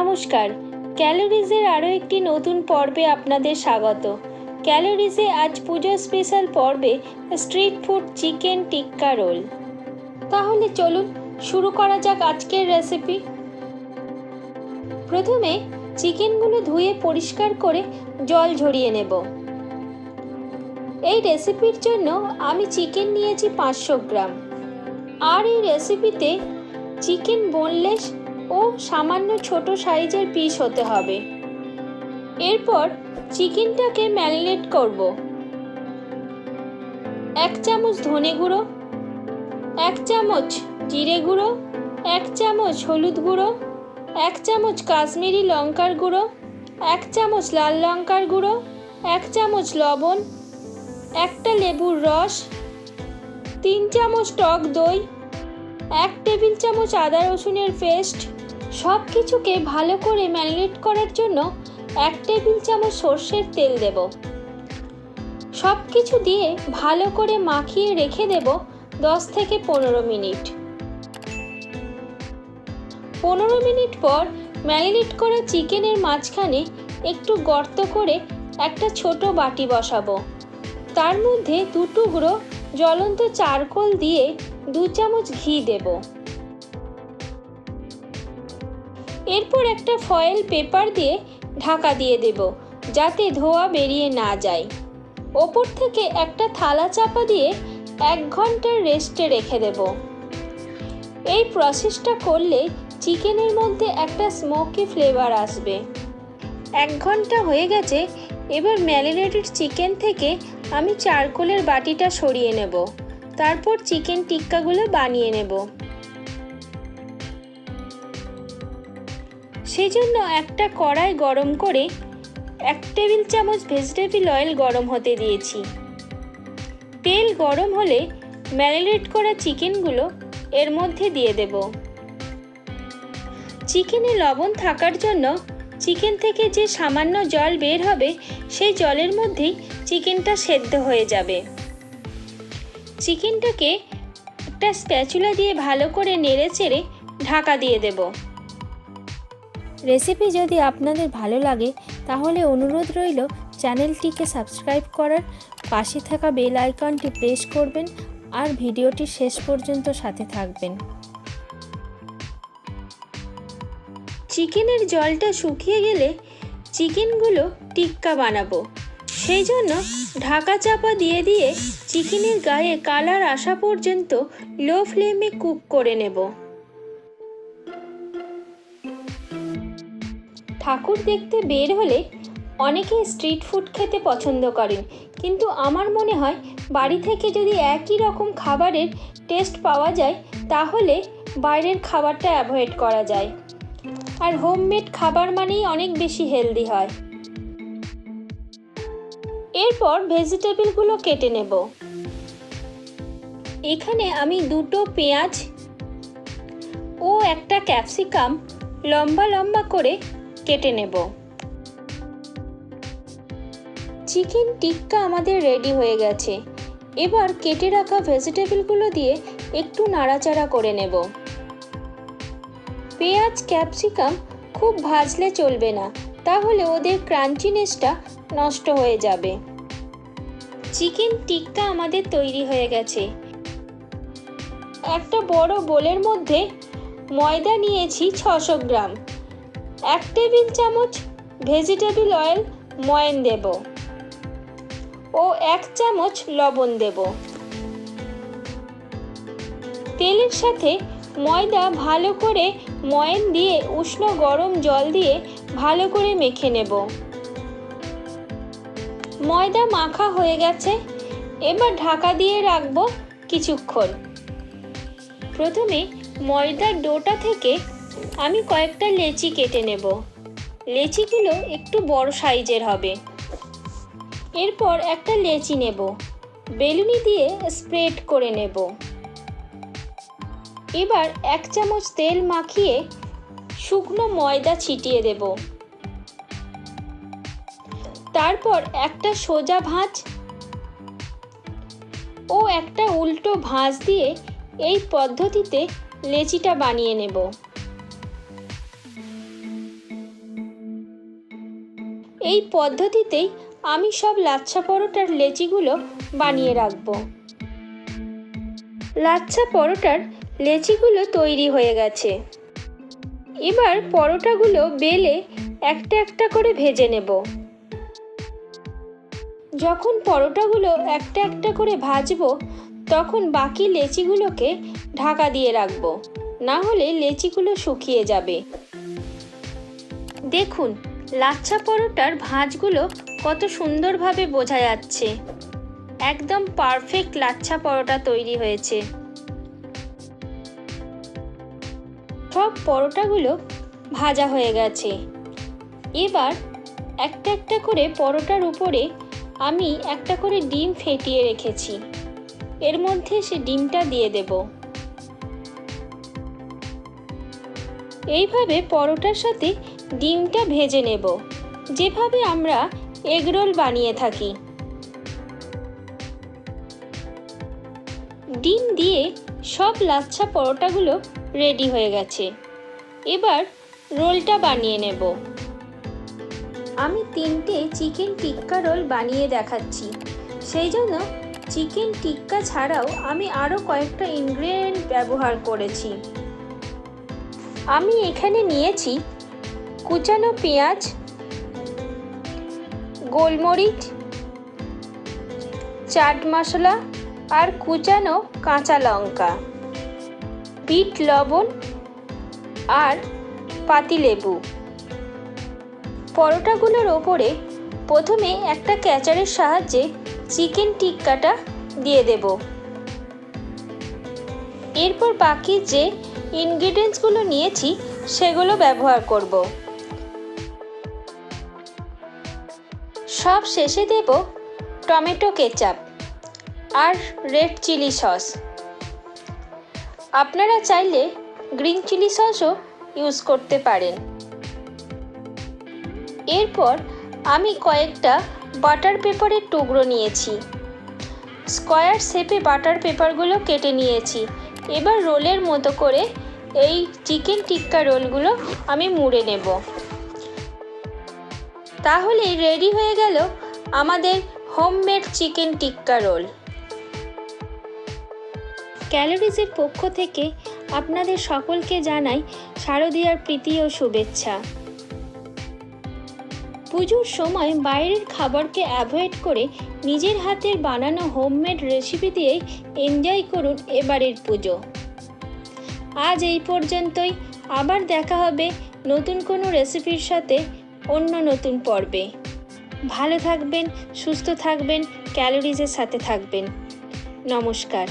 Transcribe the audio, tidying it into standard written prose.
নমস্কার, ক্যালোরিজের আরও একটি নতুন পর্বে আপনাদের স্বাগত। ক্যালোরিজে আজ পুজো স্পেশাল পর্বে স্ট্রিট ফুড চিকেন টিক্কা রোল। তাহলে চলুন শুরু করা যাক আজকের রেসিপি। প্রথমে চিকেনগুলো ধুয়ে পরিষ্কার করে জল ঝরিয়ে নেব। এই রেসিপির জন্য আমি চিকেন নিয়েছি 500 গ্রাম। আর এই রেসিপিতে চিকেন বোনলেস ও সামান্য ছোট সাইজের পিস হতে হবে। এরপর চিকেনটাকে ম্যারিনেট করব। 1 চামচ ধনে গুঁড়ো, 1 চামচ জিরে গুঁড়ো, 1 চামচ হলুদ গুঁড়ো, 1 চামচ কাশ্মীরি লঙ্কার গুঁড়ো, 1 চামচ লাল লঙ্কার গুঁড়ো, 1 চামচ লবণ, 1টা লেবুর রস, 3 চামচ টক দই, 1 টেবিল চামচ আদা রসুনের পেস্ট। সব কিছুকে ভালো করে ম্যারিনেট করার জন্য 1 টেবিল চামচ সর্ষের তেল দেব। সব কিছু দিয়ে ভালো করে মাখিয়ে রেখে দেব 10 থেকে 15 মিনিট। 15 মিনিট পর ম্যারিনেট করা চিকেনের মাঝখানে একটু গর্ত করে একটা ছোট বাটি বসাবো। তার মধ্যে 2 টুকরো জ্বলন্ত চারকোল দিয়ে 2 চামচ ঘি দেব। এরপর একটা ফয়েল পেপার দিয়ে ঢাকা দিয়ে দেব, যাতে ধোঁয়া বেরিয়ে না যায়। ওপর থেকে একটা থালা চাপা দিয়ে 1 ঘন্টার রেস্টে রেখে দেব। এই প্রসেসটা করলে চিকেনের মধ্যে একটা স্মোকি ফ্লেভার আসবে। 1 ঘন্টা হয়ে গেছে। এবার ম্যারিনেটেড চিকেন থেকে আমি চারকোলের বাটিটা সরিয়ে নেব। তারপর চিকেন টিক্কাগুলো বানিয়ে নেব। সেজন্য একটা কড়াই গরম করে 1 টেবিল চামচ ভেজিটেবল অয়েল গরম হতে দিয়েছি। তেল গরম হলে ম্যারিনেট করা চিকেনগুলো এর মধ্যে দিয়ে দেব। চিকেনে লবণ থাকার জন্য চিকেন থেকে যে সামান্য জল বের হবে সেই জলের মধ্যেই চিকেনটা সেদ্ধ হয়ে যাবে। চিকেনটাকে একটা স্প্যাচুলা দিয়ে ভালো করে নেড়েচেড়ে ঢাকা দিয়ে দেব। রেসিপি যদি আপনাদের ভালো লাগে তাহলে অনুরোধ রইল চ্যানেলটিকে সাবস্ক্রাইব করার, পাশে থাকা বেল আইকনটি প্রেস করবেন আর ভিডিওটি শেষ পর্যন্ত সাথে থাকবেন। চিকেনের জলটা শুকিয়ে গেলে চিকেনগুলো টিক্কা বানাবো। সেই জন্য ঢাকা চাপা দিয়ে দিয়ে চিকেনের গায়ে কালার আসা পর্যন্ত লো ফ্লেমে কুক করে নেব। ঠাকুর দেখতে বের হলে অনেকেই স্ট্রিট ফুড খেতে পছন্দ করেন, কিন্তু আমার মনে হয় বাড়ি থেকে যদি একই রকম খাবারের টেস্ট পাওয়া যায় তাহলে বাইরের খাবারটা অ্যাভয়েড করা যায়। আর হোমমেড খাবার মানেই অনেক বেশি হেলদি হয়। এরপর ভেজিটেবলগুলো কেটে নেব। এখানে আমি 2টো পেঁয়াজ ও একটা ক্যাপসিকাম লম্বা লম্বা করে কেটে নেব। চিকেন টিক্কা আমাদের রেডি হয়ে গেছে। এবার কেটে রাখা ভেজিটেবলগুলো দিয়ে একটু নাড়াচাড়া করে নেব। পেঁয়াজ ক্যাপসিকাম খুব ভাজলে চলবে না, তাহলে ওদের ক্রাঞ্চিনেসটা নষ্ট হয়ে যাবে। চিকেন টিক্কা আমাদের তৈরি হয়ে গেছে। একটা বড় বোলের মধ্যে ময়দা নিয়েছি 600 গ্রাম। 1 টেবিল চামচ ভেজিটেবল অয়েল ময়ান দেব ও 1 চামচ লবণ দেব। তেলের সাথে ময়দা ভালো করে ময়ান দিয়ে উষ্ণ গরম জল দিয়ে ভালো করে মেখে নেব। ময়দা মাখা হয়ে গেছে। এবার ঢাকা দিয়ে রাখবো কিছুক্ষণ। প্রথমে ময়দার ডোটা থেকে আমি কয়েকটা লেচি কেটে নেব। লেচিগুলো একটু বড় সাইজের হবে। এরপর একটা লেচি নেব, বেলুনি দিয়ে স্প্রেড করে নেব। এবার 1 চামচ তেল মাখিয়ে শুকনো ময়দা ছিটিয়ে দেব। তারপর একটা সোজা ভাঁজ ও একটা উল্টো ভাঁজ দিয়ে এই পদ্ধতিতে লেচিটা বানিয়ে নেব। এই পদ্ধতিতেই আমি সব লাচ্ছা পরোটার লেচিগুলো বানিয়ে রাখবো। লাচ্ছা পরোটার লেচিগুলো তৈরি হয়ে গেছে। এবার পরোটাগুলো বেলে একটা একটা করে ভেজে নেব। যখন পরোটাগুলো একটা একটা করে ভাজবো তখন বাকি লেচিগুলোকে ঢাকা দিয়ে রাখবো, না হলে লেচিগুলো শুকিয়ে যাবে। দেখুন লাচ্ছা পরোটার ভাঁজগুলো কত সুন্দরভাবে বোঝা যাচ্ছে। একদম পারফেক্ট লাচ্ছা পরোটা তৈরি হয়েছে। সব পরোটাগুলো ভাজা হয়ে গেছে। এবার একটা একটা করে পরোটার উপরে আমি একটা করে ডিম ফেটিয়ে রেখেছি, এর মধ্যে সে ডিমটা দিয়ে দেব। এইভাবে পরোটার সাথে ডিমটা ভেজে নেব, যেভাবে আমরা এগরোল বানিয়ে থাকি। ডিম দিয়ে সব লাচ্ছা পরোটাগুলো রেডি হয়ে গেছে। এবার রোলটা বানিয়ে নেব। আমি 3টে চিকেন টিক্কা রোল বানিয়ে দেখাচ্ছি, সেই জন্য চিকেন টিক্কা ছাড়াও আমি আরও কয়েকটা ইনগ্রেডিয়েন্ট ব্যবহার করেছি। আমি এখানে নিয়েছি কুচানো পেঁয়াজ, গোলমরিচ, চাট মশলা আর কুচানো কাঁচা লঙ্কা, বিট লবণ আর পাতিলেবু। পরোটাগুলোর ওপরে প্রথমে একটা ক্যাচারের সাহায্যে চিকেন টিক্কাটা দিয়ে দেব। এরপর বাকি যে ইনগ্রেডিয়েন্টসগুলো নিয়েছি সেগুলো ব্যবহার করব। সব শেষে দেব টমেটো কেচাপ আর রেড চিলি সস। আপনারা চাইলে গ্রিন চিলি সসও ইউজ করতে পারেন। এরপর আমি কয়েকটা বাটার পেপারের টুকরো নিয়েছি। স্কোয়ার শেপে বাটার পেপারগুলো কেটে নিয়েছি। এবার রোলের মতো করে এই চিকেন টিক্কা রোলগুলো আমি মুড়ে নেব। তাহলেই রেডি হয়ে গেল আমাদের হোমমেড চিকেন টিক্কা রোল। ক্যালোরিজের পক্ষ থেকে আপনাদের সকলকে জানাই শারদীয়ার প্রীতি ও শুভেচ্ছা। পুজোর সময় বাইরের খাবারকে অ্যাভয়েড করে নিজের হাতের বানানো হোমমেড রেসিপি দিয়েই এনজয় করুন এবারের পুজো। আজ এই পর্যন্তই। আবার দেখা হবে নতুন কোনো রেসিপির সাথে অন্য নতুন পর্বে। ভালো থাকবেন, সুস্থ থাকবেন, ক্যালোরিজের সাথে থাকবেন। নমস্কার।